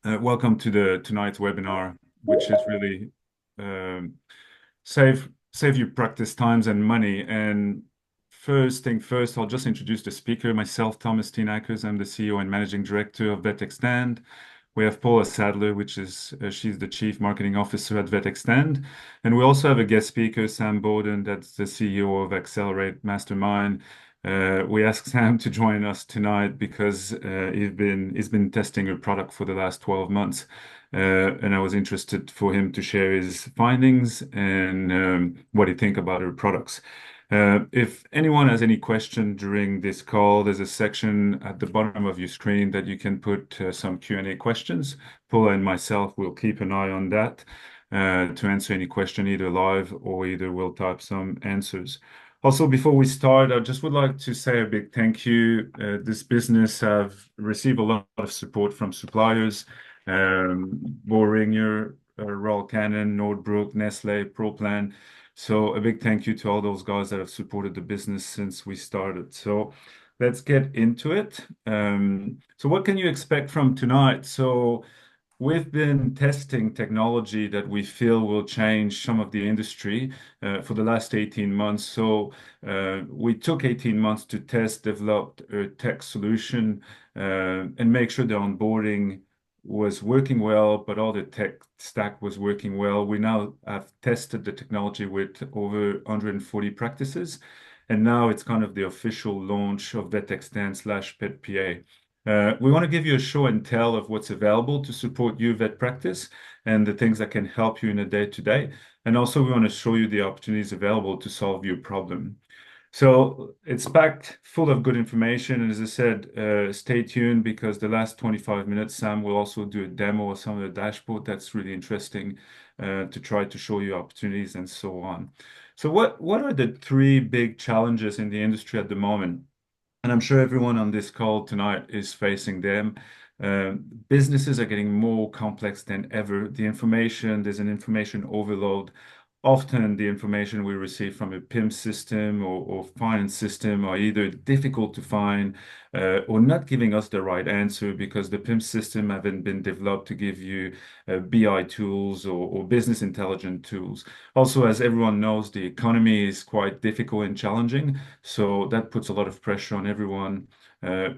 Welcome to the tonight's webinar, which is really um, save you practice times and money. And first thing first, I'll just introduce the speaker. Myself, Thomas Teenakers. I'm the CEO and Managing Director of VetXtend. We have Paula Sadler, which is she's the Chief Marketing Officer at VetXtend, and we also have a guest speaker, Sam Bowden, that's the CEO of Accelerate Mastermind. We asked Sam to join us tonight because he's been testing a product for the last 12 months, and I was interested for him to share his findings and what he think about our products. If anyone has any question during this call, there's a section at the bottom of your screen that you can put some Q&A questions. Paula and myself will keep an eye on that to answer any question either live or either we'll type some answers. Also, before we start, I just would like to say a big thank you. This business have received a lot of support from suppliers, Boehringer, Royal Canin, Nordbrook, Nestle, ProPlan. So a big thank you to all those guys that have supported the business since we started. So let's get into it. So what can you expect from tonight? So we've been testing technology that we feel will change some of the industry for the last 18 months. So we took 18 months to test, develop a tech solution, and make sure the onboarding was working well, but all the tech stack was working well. We now have tested the technology with over 140 practices, and now it's kind of the official launch of VetXtend/PetPA. We want to give you a show and tell of what's available to support your vet practice and the things that can help you in a day-to-day. And also, we want to show you the opportunities available to solve your problem. So it's packed full of good information. And as I said, stay tuned because the last 25 minutes, Sam will also do a demo of some of the dashboard that's really interesting to try to show you opportunities and so on. So what are the three big challenges in the industry at the moment? And I'm sure everyone on this call tonight is facing them. Businesses are getting more complex than ever. There's an information overload. Often the information we receive from a PIM system or finance system are either difficult to find or not giving us the right answer because the PIM system haven't been developed to give you BI tools or business intelligence tools. Also, as everyone knows, the economy is quite difficult and challenging. So that puts a lot of pressure on everyone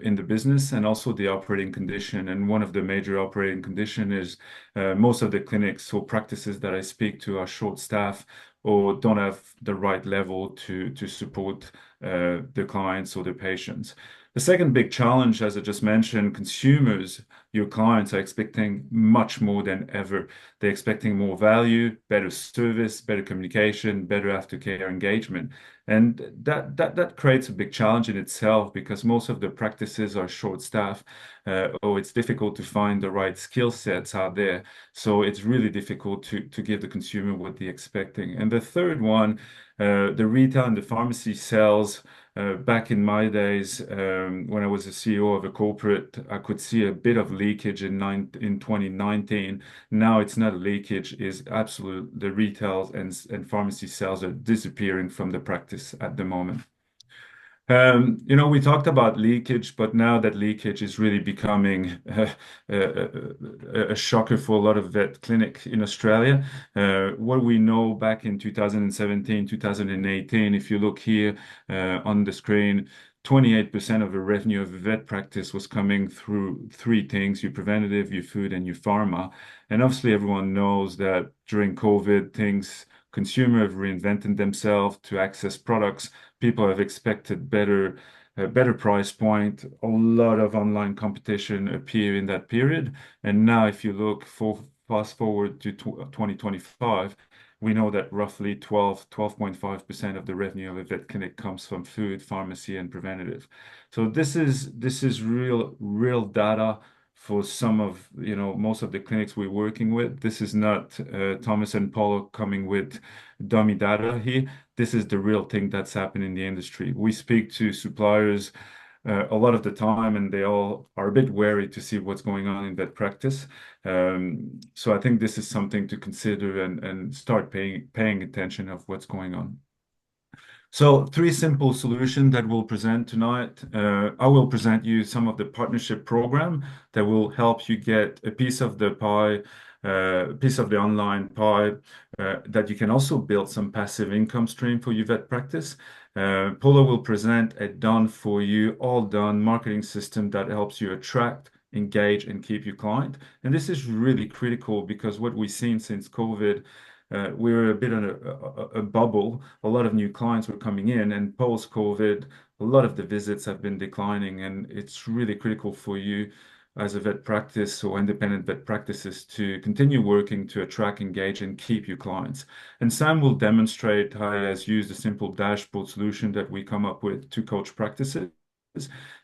in the business and also the operating condition. And one of the major operating condition is most of the clinics or practices that I speak to are short staff or don't have the right level to support the clients or the patients. The second big challenge, as I just mentioned, consumers, your clients are expecting much more than ever. They're expecting more value, better service, better communication, better aftercare engagement. And that creates a big challenge in itself because most of the practices are short staff, or it's difficult to find the right skill sets out there. So it's really difficult to give the consumer what they're expecting. And the third one, the retail and the pharmacy sales. Back in my days, when I was a CEO of a corporate, I could see a bit of leakage in 2019. Now it's not a leakage, is absolute. The retail and pharmacy sales are disappearing from the practice at the moment. We talked about leakage, but now that leakage is really becoming a shocker for a lot of vet clinic in Australia. What we know back in 2017, 2018, if you look here on the screen, 28% of the revenue of a vet practice was coming through three things: your preventative, your food, and your pharma. And obviously, everyone knows that during COVID, consumers have reinvented themselves to access products. People have expected better price point. A lot of online competition appear in that period. And now if you look fast forward to 2025, we know that roughly 12.5% of the revenue of a vet clinic comes from food, pharmacy, and preventative. So this is real data for some of, most of the clinics we're working with. This is not Thomas and Paulo coming with dummy data here. This is the real thing that's happening in the industry. We speak to suppliers a lot of the time, and they all are a bit wary to see what's going on in that practice. So I think this is something to consider and start paying attention of what's going on. So three simple solutions that we'll present tonight. I will present you some of the partnership program that will help you get a piece of the pie, piece of the online pie, that you can also build some passive income stream for your vet practice. Paula will present a done for you, all done marketing system that helps you attract, engage, and keep your client. And this is really critical because what we've seen since COVID, we were a bit in a bubble. A lot of new clients were coming in, and post-COVID, a lot of the visits have been declining, and it's really critical for you as a vet practice or independent vet practices to continue working to attract, engage, and keep your clients. And Sam will demonstrate how he has used a simple dashboard solution that we come up with to coach practices.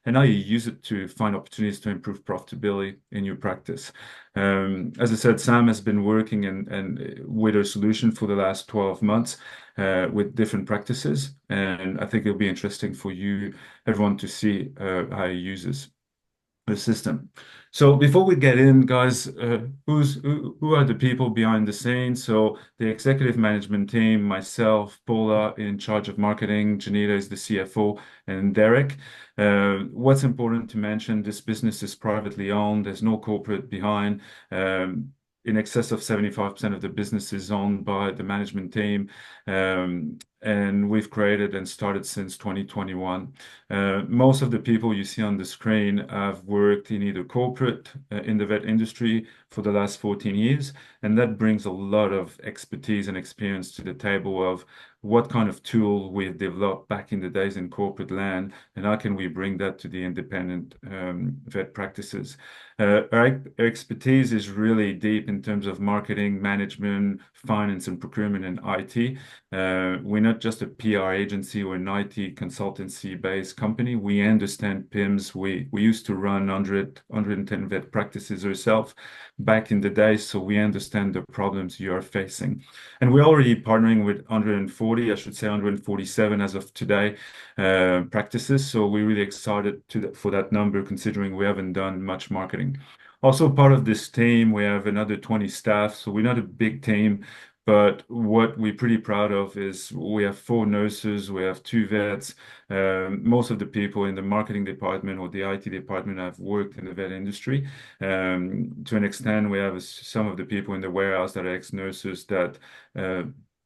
And now you use it to find opportunities to improve profitability in your practice. As I said, Sam has been working and with a solution for the last 12 months with different practices. And I think it'll be interesting for you, everyone, to see how he uses the system. So before we get in, guys, who are the people behind the scenes? So the executive management team, myself, Paula in charge of marketing, Janita is the CFO, and Derek. What's important to mention, this business is privately owned. There's no corporate behind. In excess of 75% of the business is owned by the management team. And we've created and started since 2021. Most of the people you see on the screen have worked in either corporate in the vet industry for the last 14 years, and that brings a lot of expertise and experience to the table of what kind of tool we've developed back in the days in corporate land, and how can we bring that to the independent vet practices. Our expertise is really deep in terms of marketing, management, finance, and procurement and IT. We're not just a PR agency or an IT consultancy-based company. We understand PIMS. We used to run 110 vet practices ourselves back in the day, so we understand the problems you are facing. And we're already partnering with 140, I should say 147 as of today, practices. So we're really excited for that number, considering we haven't done much marketing. Also, part of this team, we have another 20 staff, so we're not a big team. But what we're pretty proud of is we have 4 nurses, we have 2 vets. Most of the people in the marketing department or the IT department have worked in the vet industry. To an extent, we have some of the people in the warehouse that are ex-nurses that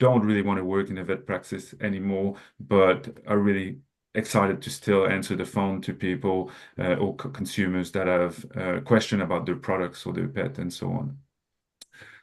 don't really want to work in a vet practice anymore, but are really excited to still answer the phone to people or consumers that have question about their products or their pet and so on.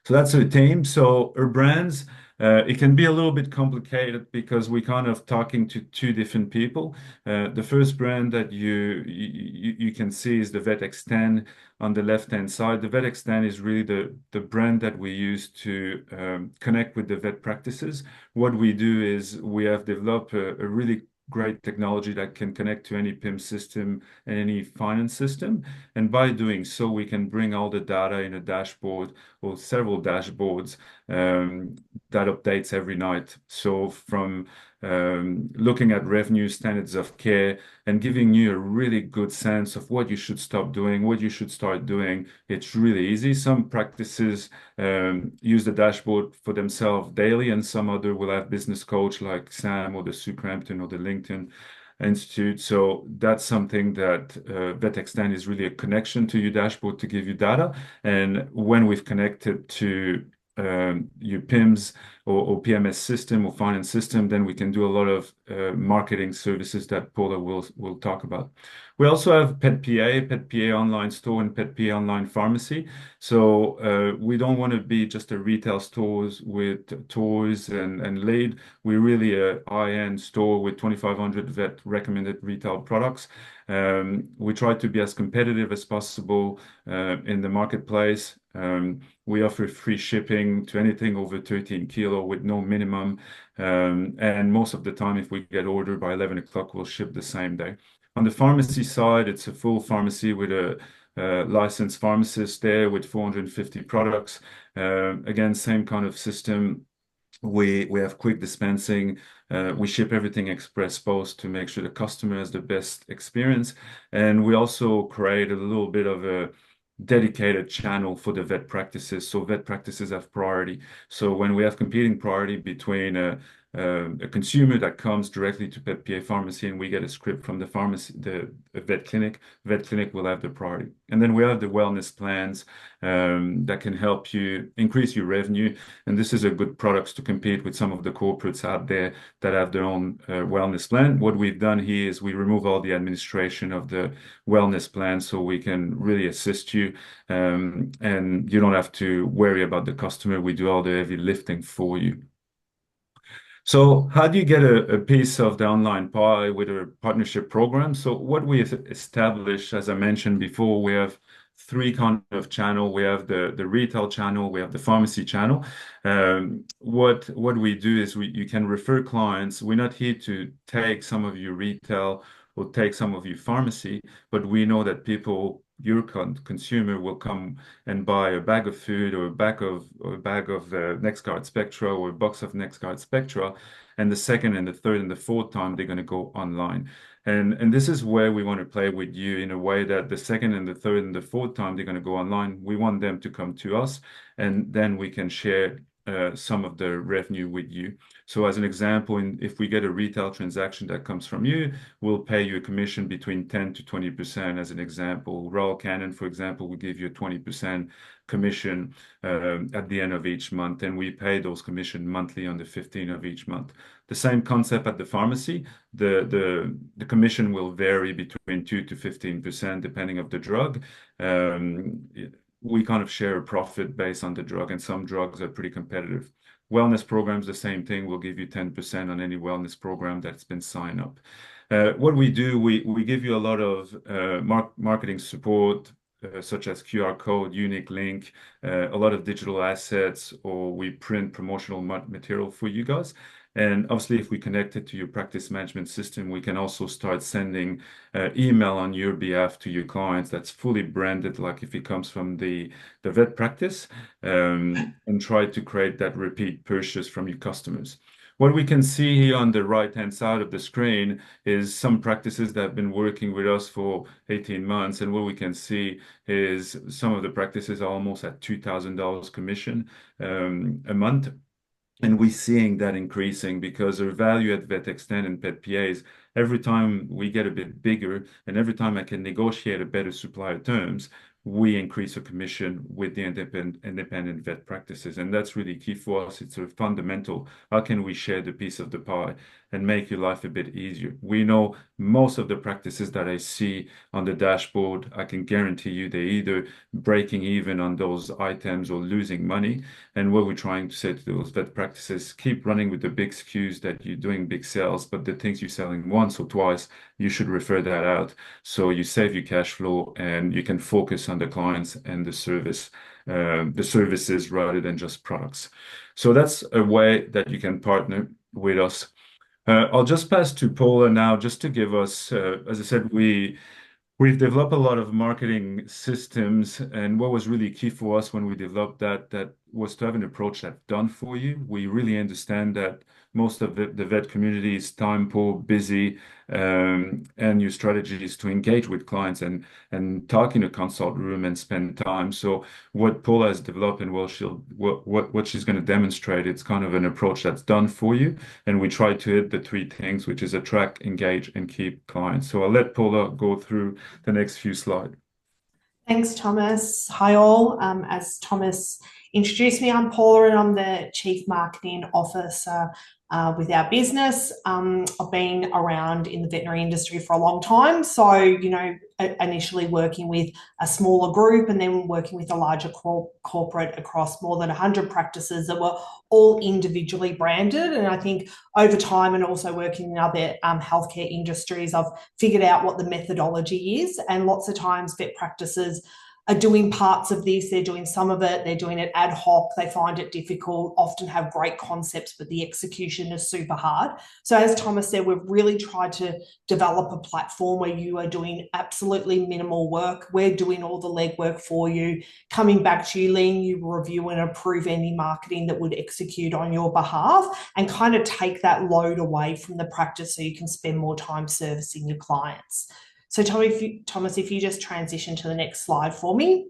So that's our team. So our brands, it can be a little bit complicated because we're kind of talking to 2 different people. The first brand that you can see is the VetXtend on the left-hand side. The VetXtend is really the brand that we use to connect with the vet practices. What we do is we have developed a really great technology that can connect to any PIM system and any finance system. And by doing so, we can bring all the data in a dashboard or several dashboards that updates every night. So from looking at revenue, standards of care, and giving you a really good sense of what you should stop doing, what you should start doing. It's really easy. Some practices use the dashboard for themselves daily, and some other will have business coach like Sam or the Sue Crampton or the LinkedIn Institute. So that's something that VetXtend is really a connection to your dashboard to give you data. And when we've connected to your PIMS or PMS system or finance system, then we can do a lot of marketing services that Paula will talk about. We also have PetPA online store, and PetPA online pharmacy. So we don't want to be just a retail stores with toys and lead. We're really a high-end store with 2,500 vet recommended retail products. We try to be as competitive as possible in the marketplace. We offer free shipping to anything over 13 kilo with no minimum. And most of the time, if we get ordered by 11 o'clock, we'll ship the same day. On the pharmacy side, it's a full pharmacy with a licensed pharmacist there with 450 products. Again, same kind of system. We have quick dispensing. We ship everything express post to make sure the customer has the best experience. And we also create a little bit of a dedicated channel for the vet practices. So vet practices have priority. So when we have competing priority between a consumer that comes directly to PetPA pharmacy and we get a script from the pharmacy, the vet clinic will have the priority. And then we have the wellness plans that can help you increase your revenue. And this is a good product to compete with some of the corporates out there that have their own wellness plan. What we've done here is we remove all the administration of the wellness plan so we can really assist you, and you don't have to worry about the customer. We do all the heavy lifting for you. So how do you get a piece of the online pie with a partnership program? So what we have established, as I mentioned before, we have three kind of channel. We have the retail channel, we have the pharmacy channel. What we do is you can refer clients. We're not here to take some of your retail or take some of your pharmacy, but we know that people, your consumer, will come and buy a bag of food or a bag of NextGuard Spectra or a box of NextGuard Spectra, and the second and the third and the fourth time they're going to go online. And this is where we want to play with you in a way that the second and the third and the fourth time they're going to go online, we want them to come to us, and then we can share some of the revenue with you. So as an example, if we get a retail transaction that comes from you, we'll pay you a commission between 10 to 20% as an example. Royal Canin, for example, will give you a 20% commission at the end of each month, and we pay those commission monthly on the 15th of each month. The same concept at the pharmacy. The commission will vary between 2 to 15% depending of the drug. We kind of share a profit based on the drug, and some drugs are pretty competitive. Wellness programs, the same thing. We'll give you 10% on any wellness program that's been signed up. What we do, we give you a lot of marketing support, such as QR code, unique link, a lot of digital assets, or we print promotional material for you guys. And obviously, if we connect it to your practice management system, we can also start sending email on your behalf to your clients that's fully branded, like if it comes from the vet practice, and try to create that repeat purchase from your customers. What we can see here on the right-hand side of the screen is some practices that have been working with us for 18 months. And what we can see is some of the practices are almost at $2,000 commission a month. And we're seeing that increasing because our value at VetXtend and PetPAs, every time we get a bit bigger and every time I can negotiate a better supplier terms, we increase our commission with the independent vet practices. And that's really key for us. It's a fundamental. How can we share the piece of the pie and make your life a bit easier? We know most of the practices that I see on the dashboard, I can guarantee you they're either breaking even on those items or losing money. And what we're trying to say to those vet practices, keep running with the big SKUs that you're doing big sales, but the things you're selling once or twice, you should refer that out. So you save your cash flow and you can focus on the clients and the services rather than just products. So that's a way that you can partner with us. I'll just pass to Paula now, just to give us, as I said, we've developed a lot of marketing systems, and what was really key for us when we developed that was to have an approach that's done for you. We really understand that most of the vet community is time poor, busy, and your strategy is to engage with clients and talk in a consult room and spend time. So what Paula has developed and what she's going to demonstrate, it's kind of an approach that's done for you. And we try to hit the three things, which is attract, engage, and keep clients. So I'll let Paula go through the next few slides. Thanks, Thomas. Hi, all. As Thomas introduced me, I'm Paula and I'm the Chief Marketing Officer with our business. I've been around in the veterinary industry for a long time. So, initially working with a smaller group and then working with a larger corporate across more than 100 practices that were all individually branded. And I think over time and also working in other healthcare industries, I've figured out what the methodology is. And lots of times vet practices are doing parts of this, they're doing some of it, they're doing it ad hoc, they find it difficult, often have great concepts, but the execution is super hard. So as Thomas said, we've really tried to develop a platform where you are doing absolutely minimal work. We're doing all the legwork for you, coming back to you, letting you review and approve any marketing that would execute on your behalf and kind of take that load away from the practice so you can spend more time servicing your clients. So Thomas, if you just transition to the next slide for me.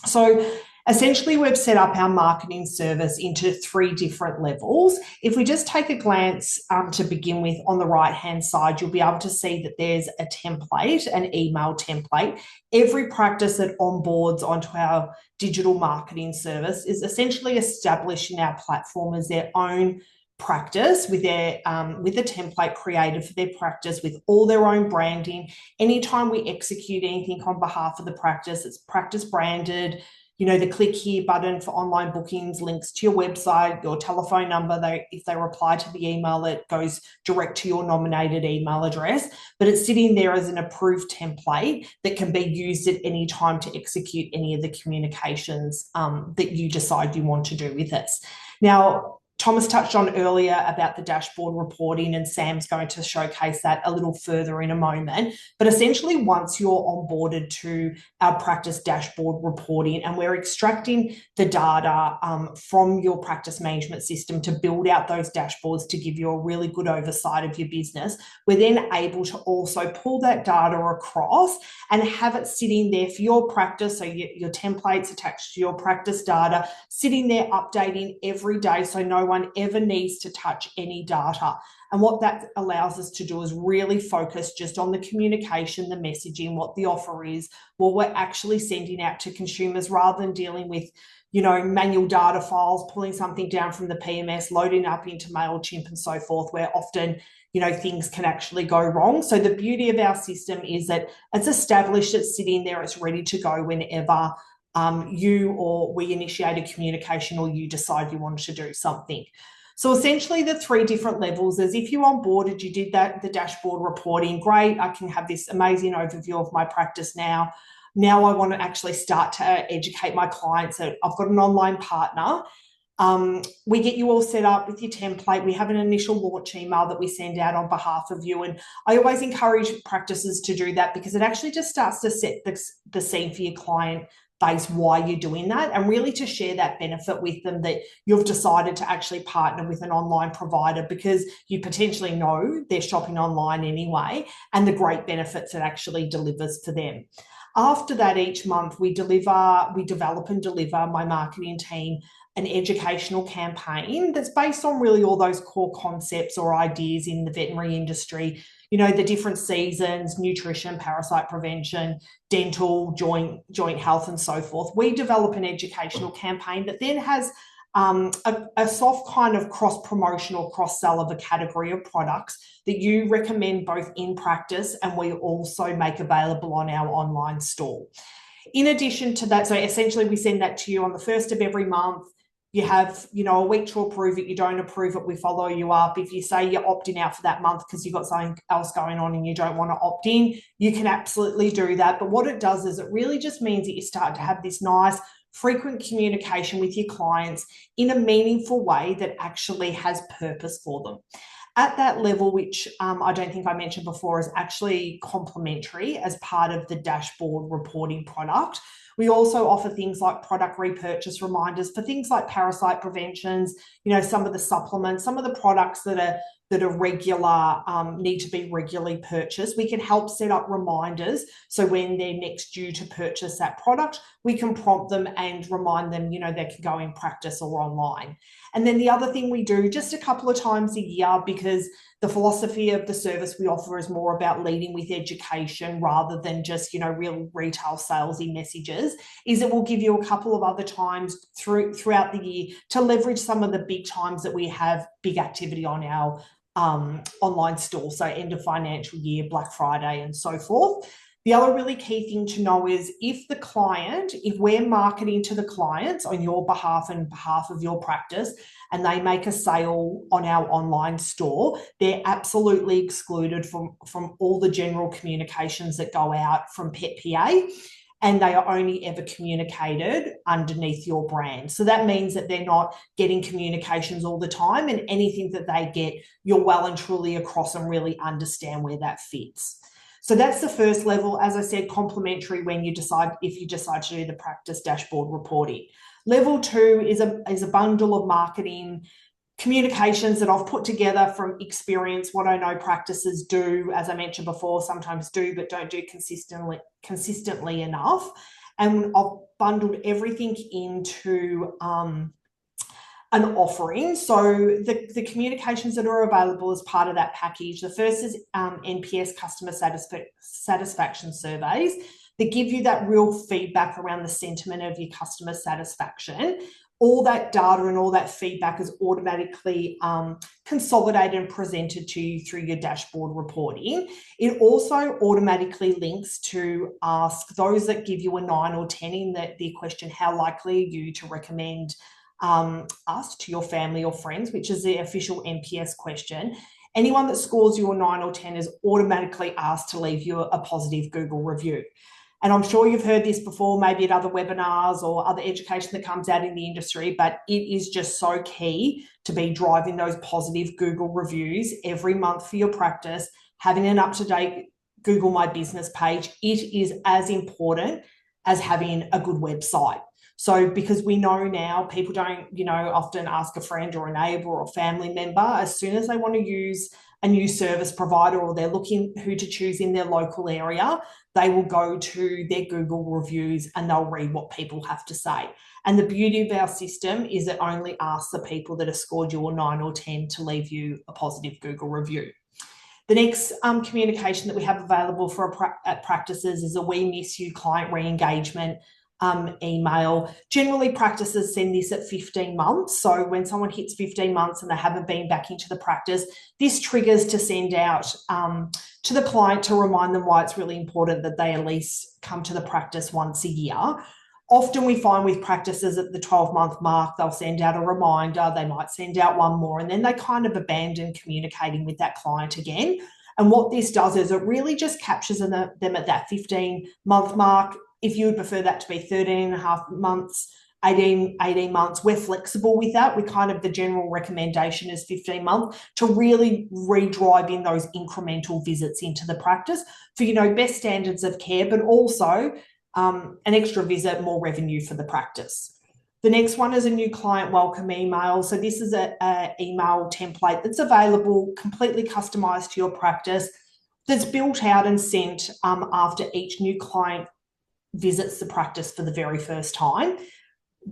So Essentially, we've set up our marketing service into 3 different levels. If we just take a glance to begin with on the right-hand side, you'll be able to see that there's a template, an email template. Every practice that onboards onto our digital marketing service is essentially establishing our platform as their own practice with a template created for their practice with all their own branding. Anytime we execute anything on behalf of the practice, it's practice branded. The click here button for online bookings, links to your website, your telephone number. If they reply to the email, it goes direct to your nominated email address, but it's sitting there as an approved template that can be used at any time to execute any of the communications that you decide you want to do with us. Now, Thomas touched on earlier about the dashboard reporting, and Sam's going to showcase that a little further in a moment. But essentially, once you're onboarded to our practice dashboard reporting, and we're extracting the data from your practice management system to build out those dashboards to give you a really good oversight of your business, we're then able to also pull that data across and have it sitting there for your practice. So your templates attached to your practice data, sitting there updating every day, so no one ever needs to touch any data. And what that allows us to do is really focus just on the communication, the messaging, what the offer is, what we're actually sending out to consumers, rather than dealing with manual data files, pulling something down from the PMS, loading up into MailChimp and so forth, where often things can actually go wrong. So the beauty of our system is that it's established, it's sitting there, it's ready to go whenever you or we initiate a communication or you decide you want to do something. So essentially the 3 different levels is, if you onboarded, you did the dashboard reporting, great, I can have this amazing overview of my practice now. Now I want to actually start to educate my clients that I've got an online partner. We get you all set up with your template. We have an initial launch email that we send out on behalf of you. And I always encourage practices to do that, because it actually just starts to set the scene for your client base why you're doing that, and really to share that benefit with them that you've decided to actually partner with an online provider, because you potentially know they're shopping online anyway, and the great benefits it actually delivers for them. After that, each month we develop and deliver, my marketing team, an educational campaign that's based on really all those core concepts or ideas in the veterinary industry, the different seasons, nutrition, parasite prevention, dental, joint health, and so forth. We develop an educational campaign that then has a soft kind of cross-promotional cross-sell of a category of products that you recommend both in practice and we also make available on our online store. In addition to that, so essentially we send that to you on the 1st of every month. You have, a week to approve it. You don't approve it, we follow you up. If you say you're opting out for that month because you've got something else going on and you don't want to opt in, you can absolutely do that. But what it does is it really just means that you start to have this nice, frequent communication with your clients in a meaningful way that actually has purpose for them. At that level, which I don't think I mentioned before, is actually complementary as part of the dashboard reporting product. We also offer things like product repurchase reminders for things like parasite preventions, some of the supplements, some of the products that are regular, need to be regularly purchased. We can help set up reminders, so when they're next due to purchase that product, we can prompt them and remind them, they can go in practice or online. And then the other thing we do just a couple of times a year, because the philosophy of the service we offer is more about leading with education rather than just, real retail salesy messages, is that we'll give you a couple of other times throughout the year to leverage some of the big times that we have big activity on our online store. So end of financial year, Black Friday, and so forth. The other really key thing to know is if we're marketing to the clients on your behalf and behalf of your practice, and they make a sale on our online store, they're absolutely excluded from all the general communications that go out from Pet PA, and they are only ever communicated underneath your brand. So that means that they're not getting communications all the time, and anything that they get, you're well and truly across and really understand where that fits. So that's the first level. As I said, complementary if you decide to do the practice dashboard reporting. Level 2 is a bundle of marketing communications that I've put together from experience, what I know practices do, as I mentioned before, sometimes do but don't do consistently enough. And I've bundled everything into an offering. So the communications that are available as part of that package, the first is NPS customer satisfaction surveys that give you that real feedback around the sentiment of your customer satisfaction. All that data and all that feedback is automatically consolidated and presented to you through your dashboard reporting. It also automatically links to ask those that give you a 9 or 10 in the question, how likely are you to recommend us to your family or friends, which is the official NPS question. Anyone that scores you a 9 or 10 is automatically asked to leave you a positive Google review. And I'm sure you've heard this before, maybe at other webinars or other education that comes out in the industry, but it is just so key to be driving those positive Google reviews every month for your practice, having an up-to-date Google My Business page. It is as important as having a good website. So because we know now people don't, often ask a friend or a neighbor or a family member, as soon as they want to use a new service provider or they're looking who to choose in their local area, they will go to their Google reviews and they'll read what people have to say. And the beauty of our system is it only asks the people that have scored you a 9 or 10 to leave you a positive Google review. The next communication that we have available for practices is a We Miss You client re-engagement email. Generally, practices send this at 15 months. So when someone hits 15 months and they haven't been back into the practice, this triggers to send out to the client to remind them why it's really important that they at least come to the practice once a year. Often we find with practices at the 12-month mark, they'll send out a reminder, they might send out one more, and then they kind of abandon communicating with that client again. And what this does is it really just captures them at that 15-month mark. If you would prefer that to be 13 and a half months, 18 months, we're flexible with that. The general recommendation is 15 months to really redrive in those incremental visits into the practice for, best standards of care, but also an extra visit, more revenue for the practice. The next one is a new client welcome email. So this is an email template that's available, completely customized to your practice, that's built out and sent after each new client visits the practice for the very first time.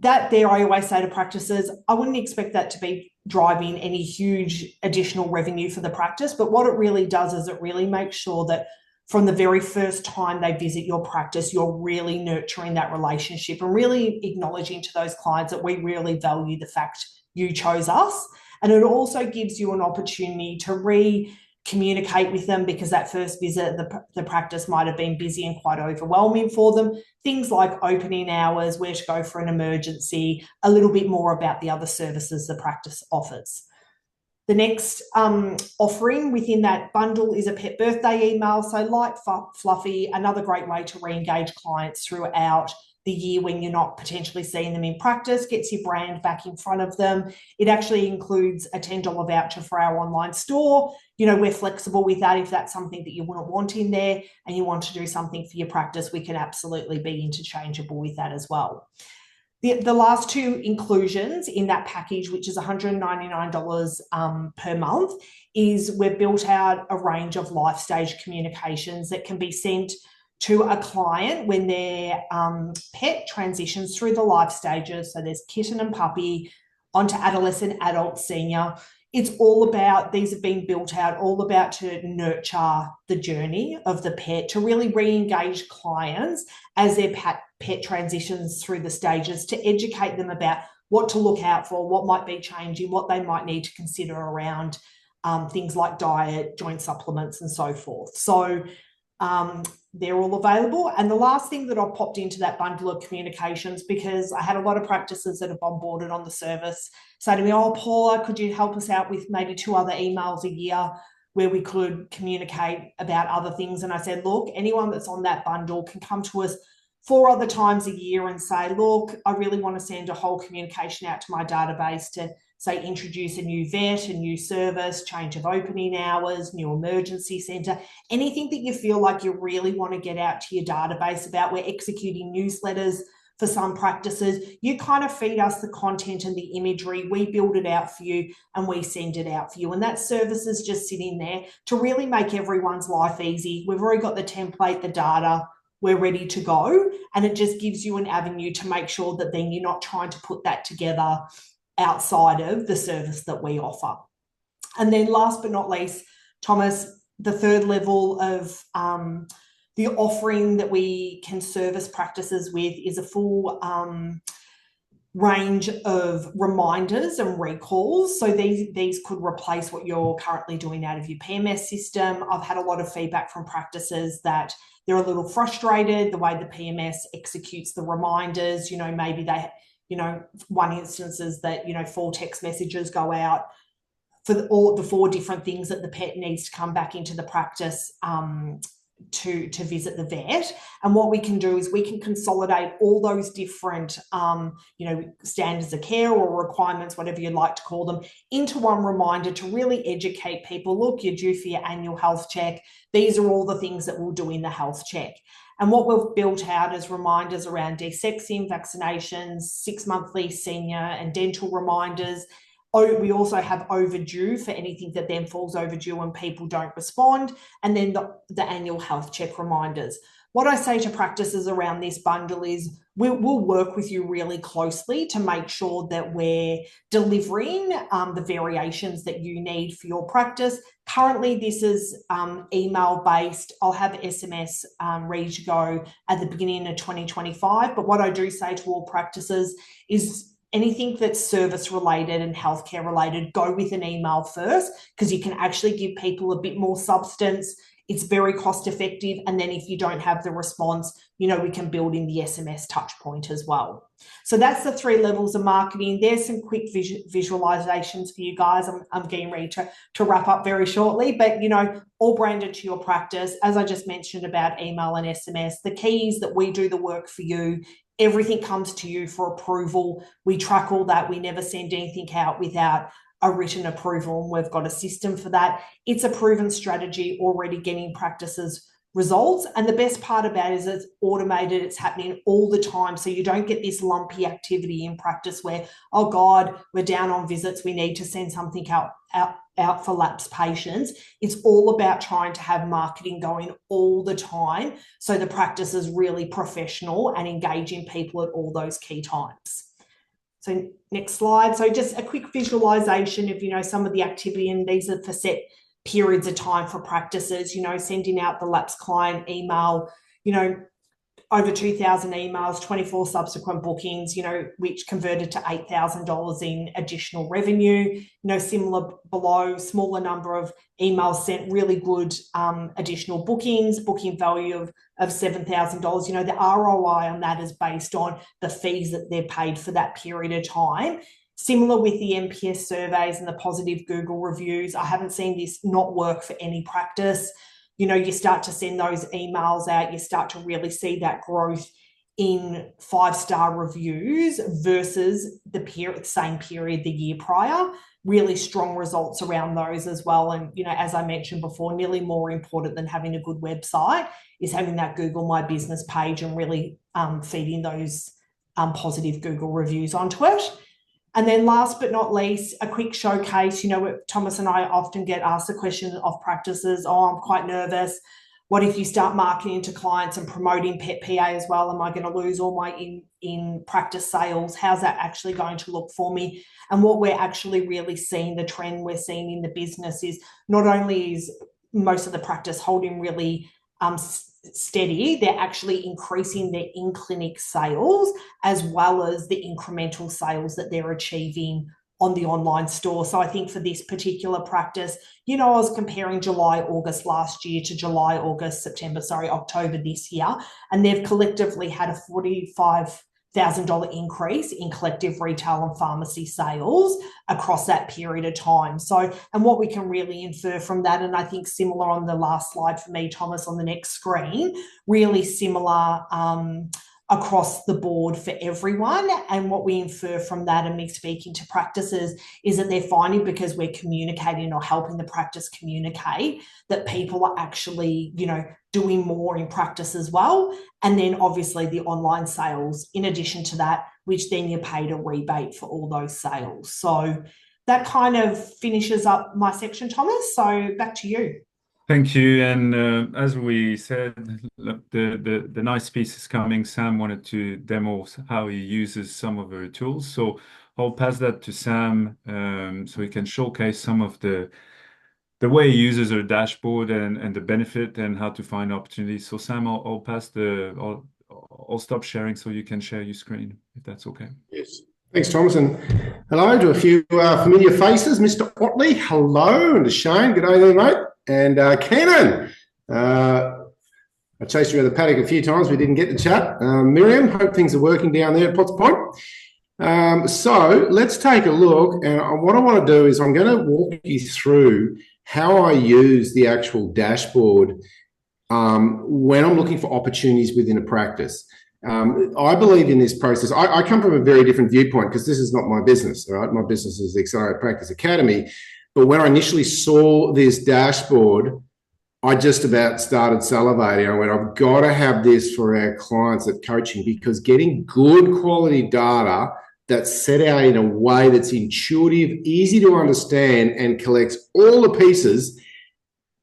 That there, I always say to practices, I wouldn't expect that to be driving any huge additional revenue for the practice, but what it really does is it really makes sure that from the very first time they visit your practice, you're really nurturing that relationship and really acknowledging to those clients that we really value the fact you chose us. And it also gives you an opportunity to communicate with them, because that first visit, the practice might have been busy and quite overwhelming for them. Things like opening hours, where to go for an emergency, a little bit more about the other services the practice offers. The next offering within that bundle is a pet birthday email. So light, fluffy, another great way to re-engage clients throughout the year when you're not potentially seeing them in practice, gets your brand back in front of them. It actually includes a $10 voucher for our online store. We're flexible with that. If that's something that you wouldn't want in there and you want to do something for your practice, we can absolutely be interchangeable with that as well. The last two inclusions in that package, which is $199 per month, is we've built out a range of life stage communications that can be sent to a client when their pet transitions through the life stages. So there's kitten and puppy, onto adolescent, adult, senior. It's all about, these have been built out, all about to nurture the journey of the pet, to really re-engage clients as their pet transitions through the stages, to educate them about what to look out for, what might be changing, what they might need to consider around things like diet, joint supplements, and so forth. So they're all available. And the last thing that I've popped into that bundle of communications, because I had a lot of practices that have onboarded on the service say to me, oh, Paula, could you help us out with maybe 2 other emails a year where we could communicate about other things? And I said, look, anyone that's on that bundle can come to us 4 other times a year and say, look, I really want to send a whole communication out to my database to say introduce a new vet, a new service, change of opening hours, new emergency centre, anything that you feel like you really want to get out to your database about. We're executing newsletters for some practices. You kind of feed us the content and the imagery, we build it out for you and we send it out for you. And that service is just sitting there to really make everyone's life easy. We've already got the template, the data, we're ready to go. And it just gives you an avenue to make sure that then you're not trying to put that together outside of the service that we offer. And then last but not least, Thomas, the third level of the offering that we can service practices with is a full range of reminders and recalls. So these could replace what you're currently doing out of your PMS system. I've had a lot of feedback from practices that they're a little frustrated the way the PMS executes the reminders. Maybe they, one instance is that, 4 text messages go out for all the 4 different things that the pet needs to come back into the practice to visit the vet. And what we can do is we can consolidate all those different standards of care or requirements, whatever you'd like to call them, into one reminder to really educate people. Look, you're due for your annual health check. These are all the things that we'll do in the health check. And what we've built out is reminders around desexing, vaccinations, 6 monthly senior and dental reminders. We also have overdue for anything that then falls overdue and people don't respond, and then the annual health check reminders. What I say to practices around this bundle is we'll work with you really closely to make sure that we're delivering the variations that you need for your practice. Currently, this is email-based. I'll have SMS ready to go at the beginning of 2025, but what I do say to all practices is anything that's service related and healthcare related, go with an email first, because you can actually give people a bit more substance. It's very cost effective. And then if you don't have the response, we can build in the SMS touch point as well. So that's the 3 levels of marketing. There's some quick visualizations for you guys. I'm getting ready to wrap up very shortly, but all branded to your practice. As I just mentioned about email and SMS, the key is that we do the work for you. Everything comes to you for approval. We track all that. We never send anything out without a written approval, and we've got a system for that. It's a proven strategy already getting practices results. And the best part about it is it's automated. It's happening all the time. So you don't get this lumpy activity in practice where, oh God, we're down on visits. We need to send something out for lapsed patients. It's all about trying to have marketing going all the time so the practice is really professional and engaging people at all those key times. So next slide. So just a quick visualization of, some of the activity, and these are for set periods of time for practices, sending out the lapsed client email, over 2,000 emails, 24 subsequent bookings, which converted to $8,000 in additional revenue. Similar below, smaller number of emails sent, really good additional bookings, booking value of $7,000. The ROI on that is based on the fees that they're paid for that period of time. Similar with the NPS surveys and the positive Google reviews. I haven't seen this not work for any practice. You start to send those emails out, you start to really see that growth in 5-star reviews versus the same period the year prior. Really strong results around those as well. And, as I mentioned before, nearly more important than having a good website is having that Google My Business page and really feeding those positive Google reviews onto it. And then last but not least, a quick showcase. Thomas and I often get asked the question of practices, oh, I'm quite nervous. What if you start marketing to clients and promoting Pet PA as well? Am I going to lose all my in-practice sales? How's that actually going to look for me? And what we're actually really seeing, the trend we're seeing in the business is not only is most of the practice holding really steady, they're actually increasing their in-clinic sales as well as the incremental sales that they're achieving on the online store. So I think for this particular practice, I was comparing July, August last year to July, August, October this year, and they've collectively had a $45,000 increase in collective retail and pharmacy sales across that period of time. So, and what we can really infer from that, and I think similar on the last slide for me, Thomas, on the next screen, really similar across the board for everyone. And what we infer from that, and me speaking to practices, is that they're finding, because we're communicating or helping the practice communicate, that people are actually, doing more in practice as well. And then obviously the online sales in addition to that, which then you're paid a rebate for all those sales. So that kind of finishes up my section, Thomas. So back to you. Thank you. And as we said, look, the nice piece is coming. Sam wanted to demo how he uses some of our tools. So I'll pass that to Sam so he can showcase some of the way he uses our dashboard and the benefit and how to find opportunities. So Sam, I'll stop sharing so you can share your screen, if that's okay. Yes. Thanks, Thomas, and hello to a few familiar faces. Mr. Otley, hello, and to Shane, good day there, mate. And Kenan, I chased you around the paddock a few times. We didn't get to chat. Miriam, hope things are working down there at Potts Point. So let's take a look. And what I want to do is I'm going to walk you through how I use the actual dashboard when I'm looking for opportunities within a practice. I believe in this process. I come from a very different viewpoint because this is not my business. All right, my business is the Accelerated Practice Academy. But when I initially saw this dashboard, I just about started salivating. I went, I've got to have this for our clients at coaching, because getting good quality data that's set out in a way that's intuitive, easy to understand, and collects all the pieces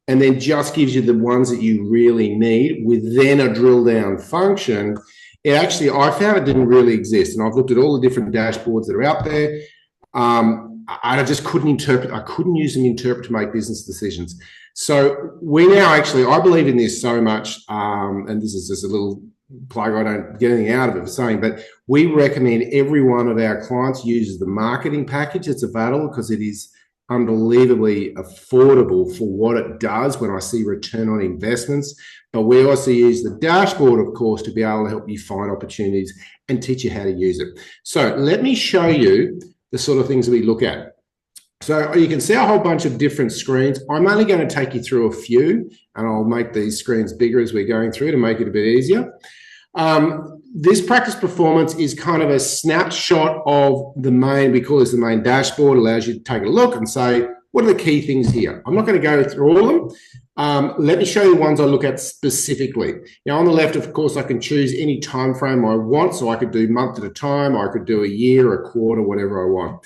and then just gives you the ones that you really need with then a drill down function. I found it didn't really exist. And I've looked at all the different dashboards that are out there. I just couldn't interpret. I couldn't use them to interpret to make business decisions. So we now I believe in this so much, and this is just a little plug. I don't get anything out of it for saying, but we recommend every one of our clients uses the marketing package that's available, because it is unbelievably affordable for what it does when I see return on investments. But we also use the dashboard, of course, to be able to help you find opportunities and teach you how to use it. So let me show you the sort of things that we look at. So you can see a whole bunch of different screens. I'm only going to take you through a few, and I'll make these screens bigger as we're going through to make it a bit easier. This practice performance is kind of a snapshot of the main, we call this the main dashboard. It allows you to take a look and say, what are the key things here? I'm not going to go through all of them. Let me show you the ones I look at specifically. Now, on the left, of course, I can choose any time frame I want. So I could do month at a time, I could do a year, a quarter, whatever I want.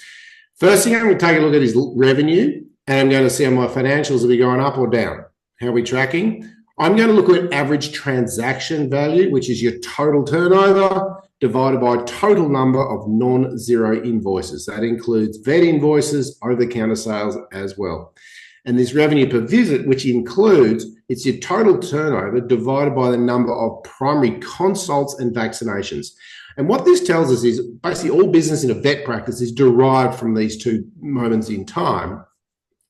First thing I'm going to take a look at is revenue, and I'm going to see how my financials will be going up or down. How are we tracking? I'm going to look at average transaction value, which is your total turnover divided by total number of non-zero invoices. That includes vet invoices, over-the-counter sales as well. And this revenue per visit, which includes, it's your total turnover divided by the number of primary consults and vaccinations. And what this tells us is basically all business in a vet practice is derived from these two moments in time.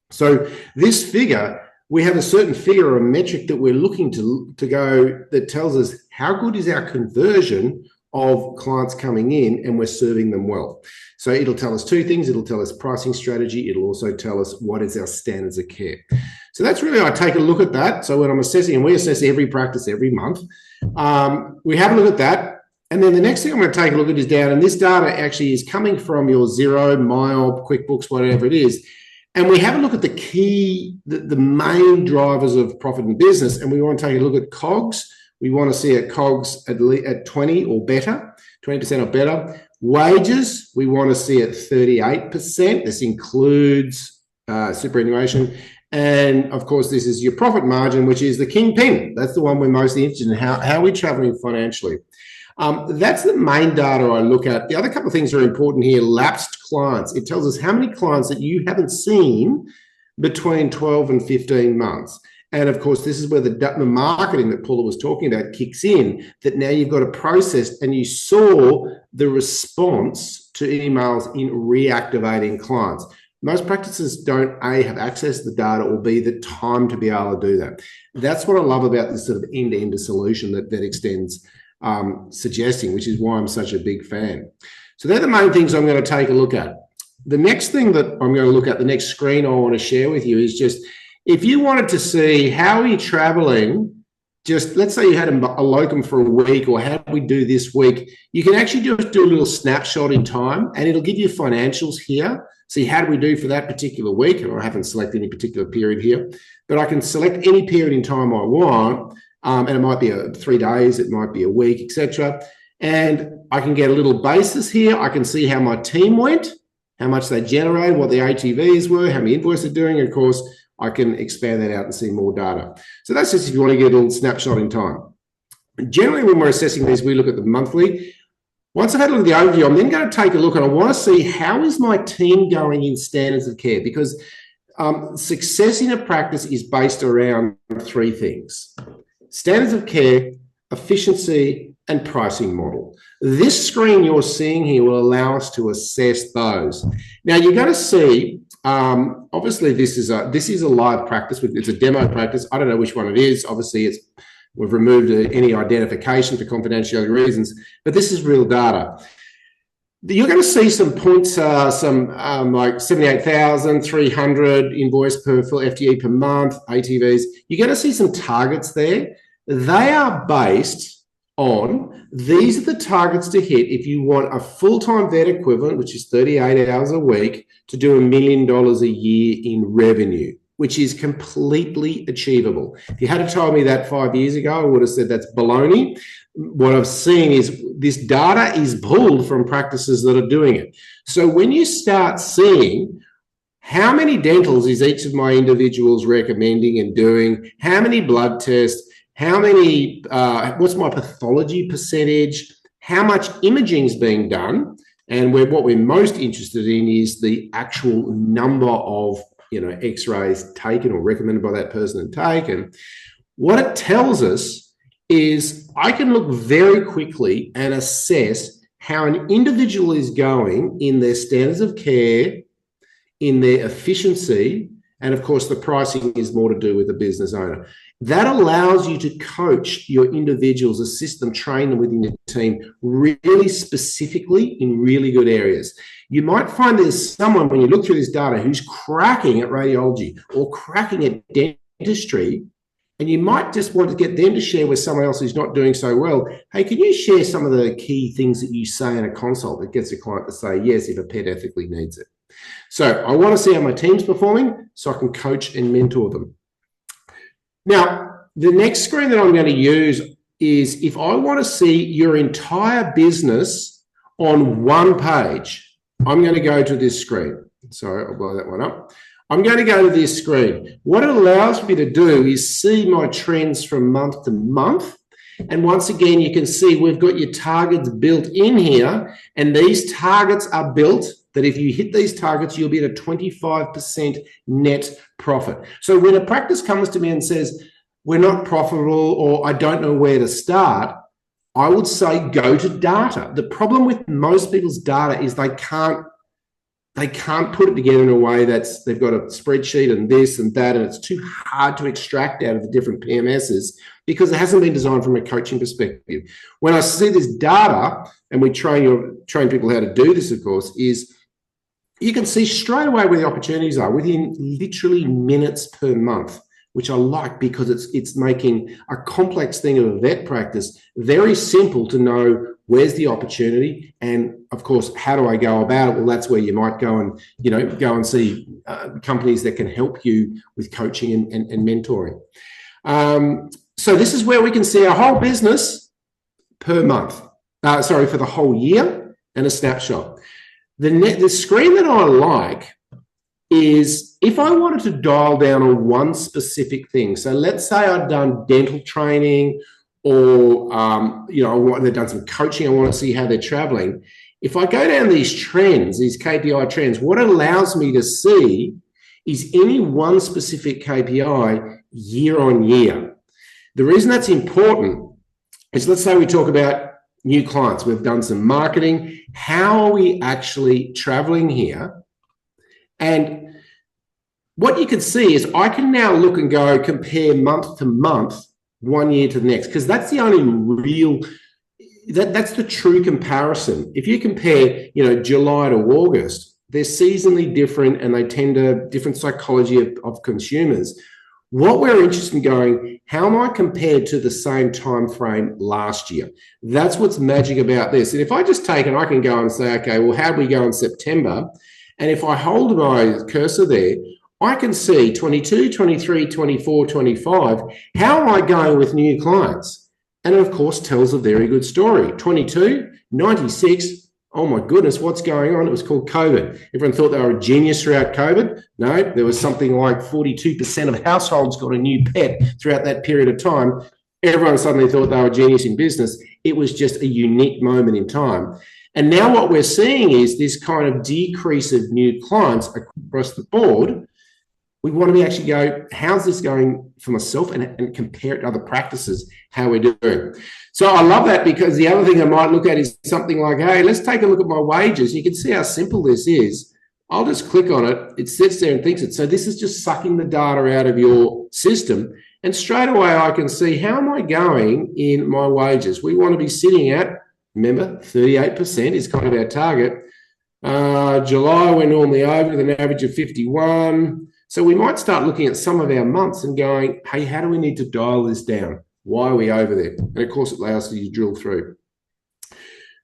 So this figure, we have a certain figure or a metric that we're looking to go that tells us how good is our conversion of clients coming in and we're serving them well. So it'll tell us two things. It'll tell us pricing strategy. It'll also tell us what is our standards of care. So that's really, I take a look at that. So when I'm assessing, and we assess every practice every month, we have a look at that. And then the next thing I'm going to take a look at is down, and this data actually is coming from your Xero, MyOb, QuickBooks, whatever it is. And we have a look at the key, the main drivers of profit in business, and we want to take a look at COGS. We want to see a COGS at 20 or better, 20% or better. Wages, we want to see at 38%. This includes superannuation. And of course, this is your profit margin, which is the kingpin. That's the one we're mostly interested in. How are we traveling financially? That's the main data I look at. The other couple of things are important here. Lapsed clients. It tells us how many clients that you haven't seen between 12 and 15 months. And of course, this is where the marketing that Paula was talking about kicks in, that now you've got a process and you saw the response to emails in reactivating clients. Most practices don't A, have access to the data, or B, the time to be able to do that. That's what I love about this sort of end-to-end solution that VetXtend's suggesting, which is why I'm such a big fan. So they're the main things I'm going to take a look at. The next thing that I'm going to look at, the next screen I want to share with you is just, if you wanted to see how are you traveling, just let's say you had a locum for a week, or how do we do this week, you can actually just do a little snapshot in time, and it'll give you financials here. See, how do we do for that particular week? And I haven't selected any particular period here, but I can select any period in time I want. And it might be 3 days, it might be a week, etc. And I can get a little basis here. I can see how my team went, how much they generated, what the ATVs were, how many invoices they're doing. And of course, I can expand that out and see more data. So that's just if you want to get a little snapshot in time. Generally, when we're assessing these, we look at the monthly. Once I've had a look at the overview, I'm then going to take a look and I want to see how is my team going in standards of care, because success in a practice is based around three things: standards of care, efficiency, and pricing model. This screen you're seeing here will allow us to assess those. Now you're going to see, obviously this is a live practice. It's a demo practice. I don't know which one it is. Obviously we've removed any identification for confidentiality reasons, but this is real data. You're going to see some points, like 78,300 invoice per full FTE per month, ATVs. You're going to see some targets there. They are based on, these are the targets to hit if you want a full-time vet equivalent, which is 38 hours a week, to do $1 million a year in revenue, which is completely achievable. If you had told me that 5 years ago, I would have said that's baloney. What I've seen is this data is pulled from practices that are doing it. So when you start seeing how many dentals is each of my individuals recommending and doing, how many blood tests, how many, what's my pathology percentage, how much imaging is being done, and what we're most interested in is the actual number of x-rays taken or recommended by that person to take. And what it tells us is I can look very quickly and assess how an individual is going in their standards of care, in their efficiency, and of course the pricing is more to do with the business owner. That allows you to coach your individuals, assist them, train them within your team really specifically in really good areas. You might find there's someone, when you look through this data, who's cracking at radiology or cracking at dentistry, and you might just want to get them to share with someone else who's not doing so well. Hey, can you share some of the key things that you say in a consult that gets a client to say yes if a pet ethically needs it? So I want to see how my team's performing so I can coach and mentor them. Now, the next screen that I'm going to use is if I want to see your entire business on one page, I'm going to go to this screen. Sorry, I'll blow that one up. I'm going to go to this screen. What it allows me to do is see my trends from month to month. And once again, you can see we've got your targets built in here. And these targets are built that if you hit these targets, you'll be at a 25% net profit. So when a practice comes to me and says, we're not profitable or I don't know where to start, I would say go to data. The problem with most people's data is they can't put it together in a way that's they've got a spreadsheet and this and that, and it's too hard to extract out of the different PMSs because it hasn't been designed from a coaching perspective. When I see this data, and we train people how to do this, of course, is you can see straight away where the opportunities are within literally minutes per month, which I like because it's making a complex thing of a vet practice very simple to know where's the opportunity, and of course, how do I go about it? Well, that's where you might go and see companies that can help you with coaching and mentoring. So this is where we can see our whole business per month. For the whole year, and a snapshot. The screen that I like is if I wanted to dial down on one specific thing. So let's say I've done dental training or, they've done some coaching. I want to see how they're traveling. If I go down these trends, these KPI trends, what it allows me to see is any one specific KPI year on year. The reason that's important is, let's say we talk about new clients. We've done some marketing. How are we actually traveling here? And what you can see is I can now look and go compare month to month, 1 year to the next, because that's the only real, that's the true comparison. If you compare, July to August, they're seasonally different and they tend to different psychology of consumers. What we're interested in going, how am I compared to the same time frame last year? That's what's magic about this. And if I just take and I can go and say, okay, well, how did we go in September? And if I hold my cursor there, I can see 22, 23, 24, 25. How am I going with new clients? And it, of course, tells a very good story. 22, 96, oh my goodness, what's going on? It was called COVID. Everyone thought they were a genius throughout COVID. No, there was something like 42% of households got a new pet throughout that period of time. Everyone suddenly thought they were a genius in business. It was just a unique moment in time. And now what we're seeing is this kind of decrease of new clients across the board. We want to actually go, how's this going for myself, and compare it to other practices, how we're doing. So I love that, because the other thing I might look at is something like, hey, let's take a look at my wages. You can see how simple this is. I'll just click on it. It sits there and thinks it. So this is just sucking the data out of your system. And straight away, I can see, how am I going in my wages? We want to be sitting at, remember, 38% is kind of our target. July, we're normally over with an average of 51. So we might start looking at some of our months and going, hey, how do we need to dial this down? Why are we over there? And of course, it allows you to drill through.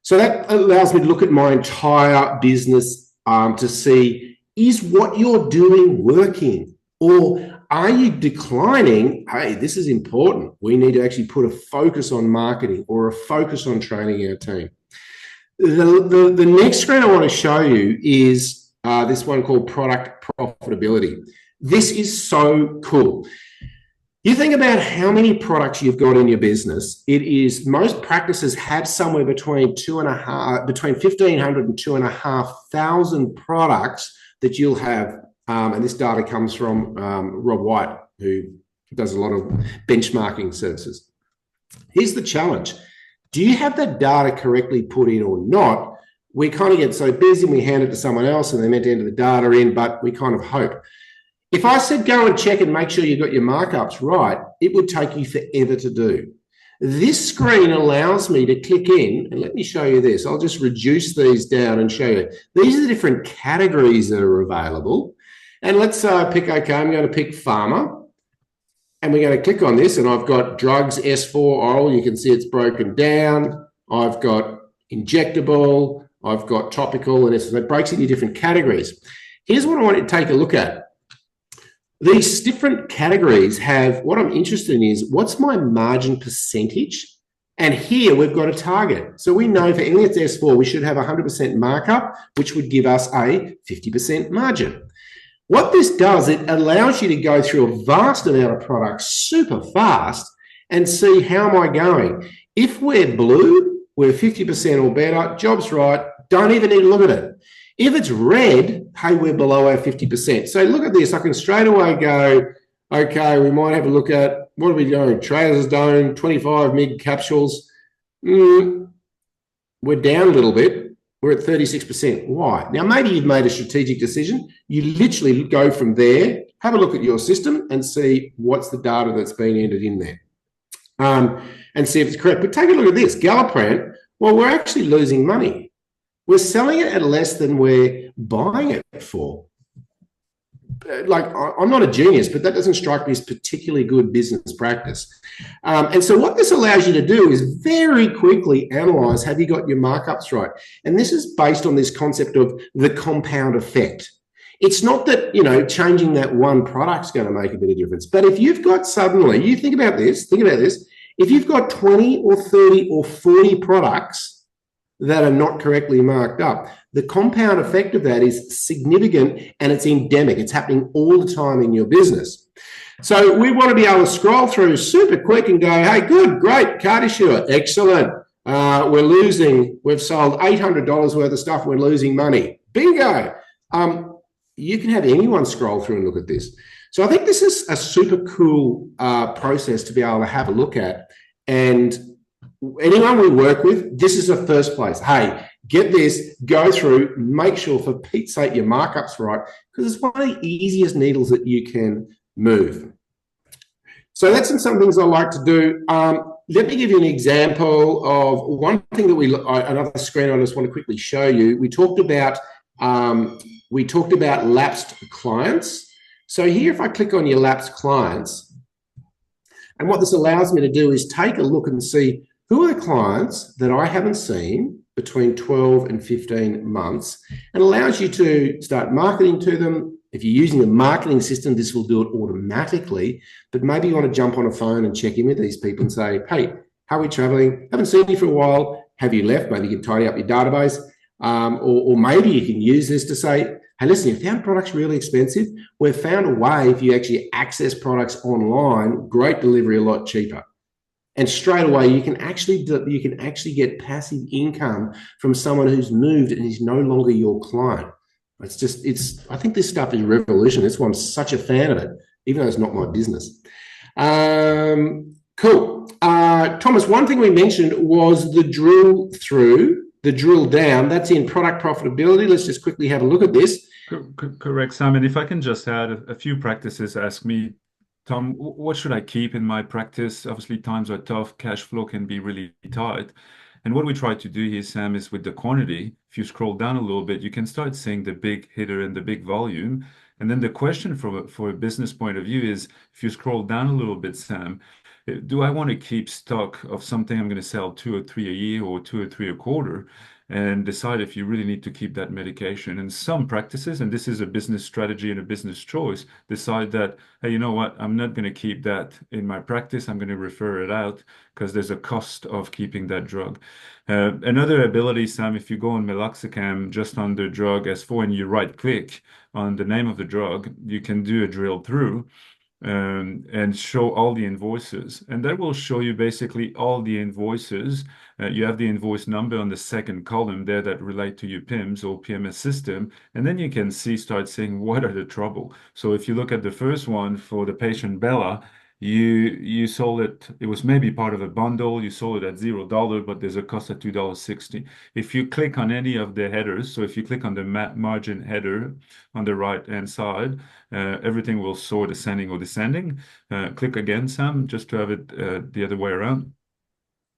So that allows me to look at my entire business to see, is what you're doing working? Or are you declining? Hey, this is important. We need to actually put a focus on marketing or a focus on training our team. The next screen I want to show you is this one called product profitability. This is so cool. You think about how many products you've got in your business. It is, most practices have somewhere between 1,500 and 2,500 products that you'll have. And this data comes from Rob White, who does a lot of benchmarking services. Here's the challenge. Do you have that data correctly put in or not? We kind of get so busy and we hand it to someone else and they're meant to enter the data in, but we kind of hope. If I said go and check and make sure you got your markups right, it would take you forever to do. This screen allows me to click in, and let me show you this. I'll just reduce these down and show you. These are the different categories that are available. And let's pick, okay, I'm going to pick pharma. And we're going to click on this, and I've got drugs, S4, oral. You can see it's broken down. I've got injectable. I've got topical, and it breaks into different categories. Here's what I want you to take a look at. These different categories have, what I'm interested in is, what's my margin percentage? And here we've got a target. So we know for anything that's S4, we should have 100% markup, which would give us a 50% margin. What this does, it allows you to go through a vast amount of products super fast and see, how am I going? If we're blue, we're 50% or better, job's right, don't even need to look at it. If it's red, hey, we're below our 50%. So look at this. I can straight away go, okay, we might have a look at, what are we doing? Trader's Dome, 25 mid capsules. We're down a little bit. We're at 36%. Why? Now, maybe you've made a strategic decision. You literally go from there, have a look at your system and see what's the data that's been entered in there. And see if it's correct. But take a look at this. Galliprant, well, we're actually losing money. We're selling it at less than we're buying it for. Like, I'm not a genius, but that doesn't strike me as particularly good business practice. And so what this allows you to do is very quickly analyze, have you got your markups right? And this is based on this concept of the compound effect. It's not that, you know, changing that one product's going to make a bit of difference. But if you've got suddenly, you think about this, if you've got 20 or 30 or 40 products that are not correctly marked up, the compound effect of that is significant, and it's endemic. It's happening all the time in your business. So we want to be able to scroll through super quick and go, hey, good, great, card issuer, excellent. We're losing, we've sold $800 worth of stuff, we're losing money. Bingo. You can have anyone scroll through and look at this. So I think this is a super cool process to be able to have a look at. And anyone we work with, this is the first place. Hey, get this, go through, make sure for Pete's sake your markup's right, because it's one of the easiest needles that you can move. So that's some things I like to do. Let me give you an example of one thing that another screen I just want to quickly show you. We talked about lapsed clients. So here, if I click on your lapsed clients, and what this allows me to do is take a look and see who are the clients that I haven't seen between 12 and 15 months, and allows you to start marketing to them. If you're using a marketing system, this will do it automatically, but maybe you want to jump on a phone and check in with these people and say, hey, how are we traveling? Haven't seen you for a while. Have you left? Maybe you can tidy up your database. or maybe you can use this to say, hey, listen, you found products really expensive. We've found a way, if you actually access products online, great delivery, a lot cheaper. And straight away, you can actually get passive income from someone who's moved and is no longer your client. I think this stuff is revolution. That's why I'm such a fan of it, even though it's not my business. Cool. Thomas, one thing we mentioned was the drill down. That's in product profitability. Let's just quickly have a look at this. Correct, Simon. If I can just add a few practices, ask me, Tom, what should I keep in my practice? Obviously, times are tough. Cash flow can be really tight. And what we try to do here, Sam, is with the quantity, if you scroll down a little bit, you can start seeing the big hitter and the big volume. And then the question for a business point of view is, if you scroll down a little bit, Sam, do I want to keep stock of something I'm going to sell 2 or 3 a year or 2 or 3 a quarter? And decide if you really need to keep that medication. And some practices, and this is a business strategy and a business choice, decide that, hey, you know what, I'm not going to keep that in my practice. I'm going to refer it out because there's a cost of keeping that drug. Another ability, Sam, if you go on Meloxicam just on the drug S4 and you right click on the name of the drug, you can do a drill through and show all the invoices. And that will show you basically all the invoices. You have the invoice number on the second column there that relate to your PIMS or PMS system. And then you can start seeing what are the trouble. So if you look at the first one for the patient Bella, you sold it was maybe part of a bundle, you sold it at $0, but there's a cost at $2.60. If you click on any of the headers, so if you click on the margin header on the right hand side, everything will sort ascending or descending. Click again, Sam, just to have it the other way around.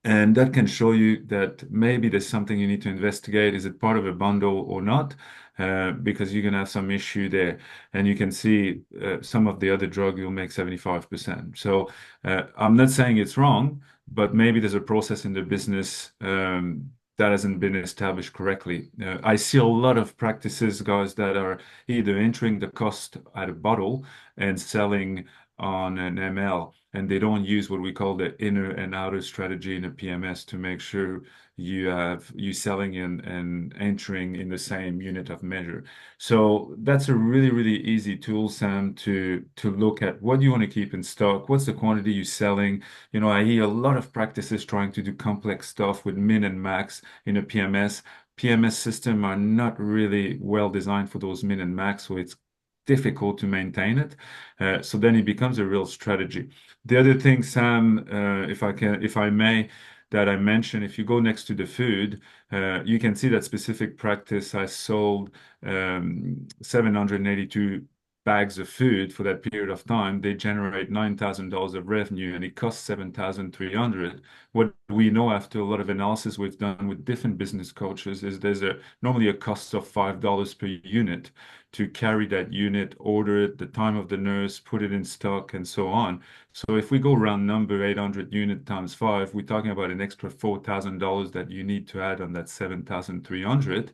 And that can show you that maybe there's something you need to investigate. Is it part of a bundle or not? Because you're going to have some issue there. And you can see some of the other drug you'll make 75%. So I'm not saying it's wrong, but maybe there's a process in the business that hasn't been established correctly. I see a lot of practices, guys, that are either entering the cost at a bottle and selling on an ML, and they don't use what we call the inner and outer strategy in a PMS to make sure you selling and entering in the same unit of measure. So that's a really easy tool, Sam, to look at what you want to keep in stock, what's the quantity you're selling. You know, I hear a lot of practices trying to do complex stuff with min and max in a PMS. PMS system are not really well designed for those min and max, so it's difficult to maintain it. So then it becomes a real strategy. The other thing, Sam, if I may, that I mentioned, if you go next to the food, you can see that specific practice. I sold 782 bags of food for that period of time. They generate $9,000 of revenue and it costs 7,300. What we know after a lot of analysis we've done with different business coaches is there's normally a cost of $5 per unit to carry that unit, order it, the time of the nurse, put it in stock, and so on. So if we go round number 800 unit times 5, we're talking about an extra $4,000 that you need to add on that 7,300.